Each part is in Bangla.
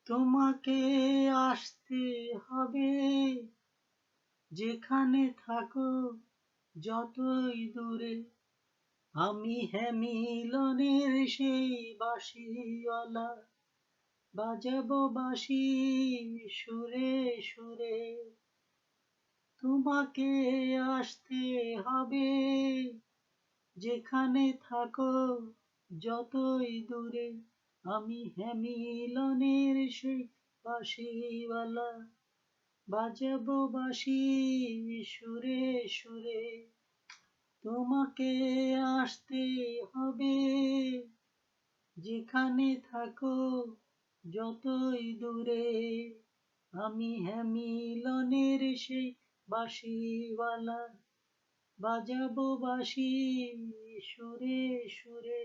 তোমাকে আসতে হবে, যেখানে থাকো যতই দূরে। আমি মিলনের সেই বাঁশিওয়ালা, বাজাবো বাঁশি সুরে সুরে। তোমাকে আসতে হবে, যেখানে থাকো যতই দূরে। আমি মিলনের সেই বাঁশিওয়ালা, বাজাবো বাঁশি সুরে সুরে। তোমাকে আসতে হবে, যেখানে থাকো যতই দূরে। আমি মিলনের সেই বাঁশিওয়ালা, বাজাবো বাঁশি সুরে সুরে।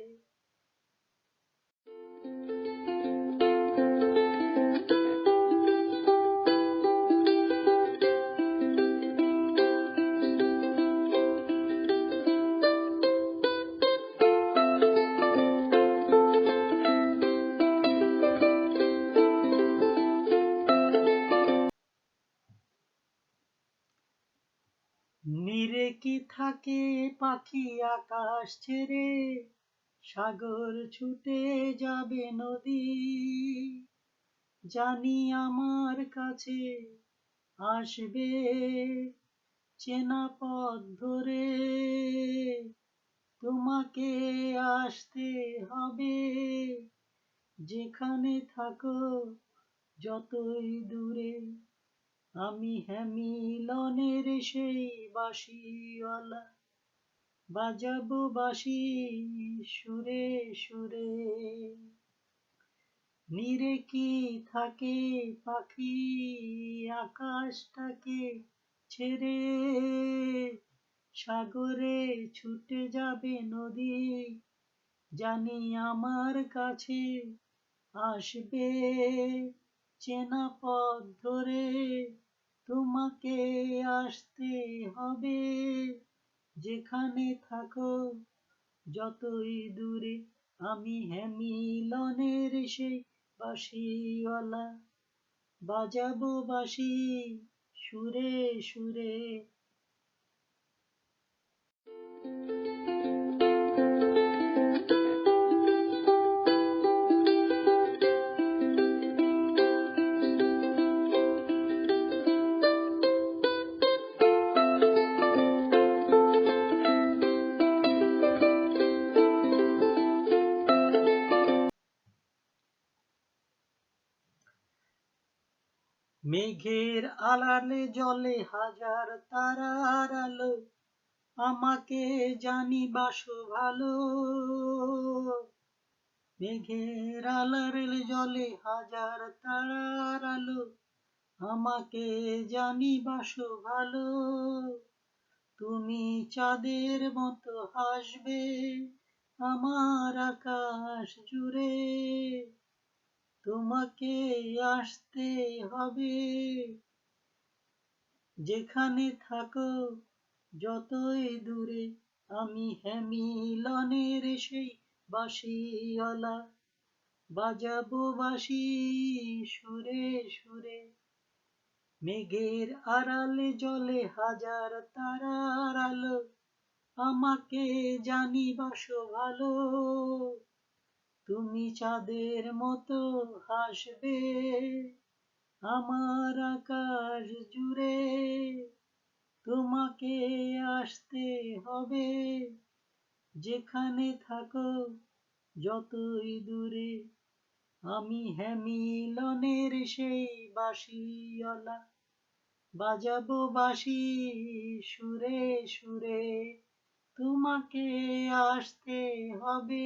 নীরে কি থাকে পাখি আকাশ ছেড়ে, সাগর ছুটে যাবে নদী। জানি আমার কাছে আসবে চেনা পথ ধরে। তোমাকে আসতে হবে, যেখানে থাকো যতই দূরে। আমি মিলনের সেই বাঁশিওয়ালা, বাজাবো বাঁশি সুরে সুরে। নীরে কি থাকে পাখি আকাশটাকে ছেড়ে, সাগরে ছুটে যাবে নদী। জানি আমার কাছে আসবে চেনা পথ ধরে। তোমাকে আসতে হবে, যেখানে থাকো যতই দূরে। আমি মিলনের সেই বাঁশিওয়ালা, বাজাবো বাঁশি সুরে সুরে। মেঘের আড়ালে জ্বলে হাজার তারার আলো, আমাকে জানিবাসো ভালো। মেঘের আড়ালে জ্বলে হাজার তারার আলো, আমাকে জানিবাসো ভালো। তুমি চাঁদের মতো হাসবে আমার আকাশ জুড়ে। তোমাকে আসতে হবে, যেখানে থাকো যতই দূরে। আমি মিলনের সেই বাঁশিওয়ালা, বাজাবো বাঁশি সুরে সুরে। মেঘের আড়ালে জ্বলে হাজার তারার আলো, আমাকে জানিবাসো ভালো। তুমি চাঁদের মতো হাসবে আমার আকাশ জুড়ে। তোমাকে আসতে হবে, যেখানে থাকো যতই দূরে। আমি মিলনের সেই বাঁশিওয়ালা, বাজাবো বাঁশি সুরে সুরে। তোমাকে আসতে হবে,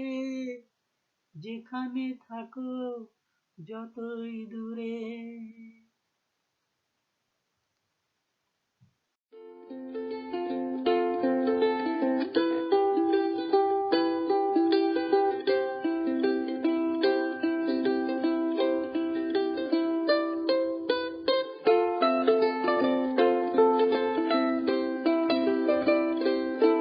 যেখানে থাকো যতই দূরে।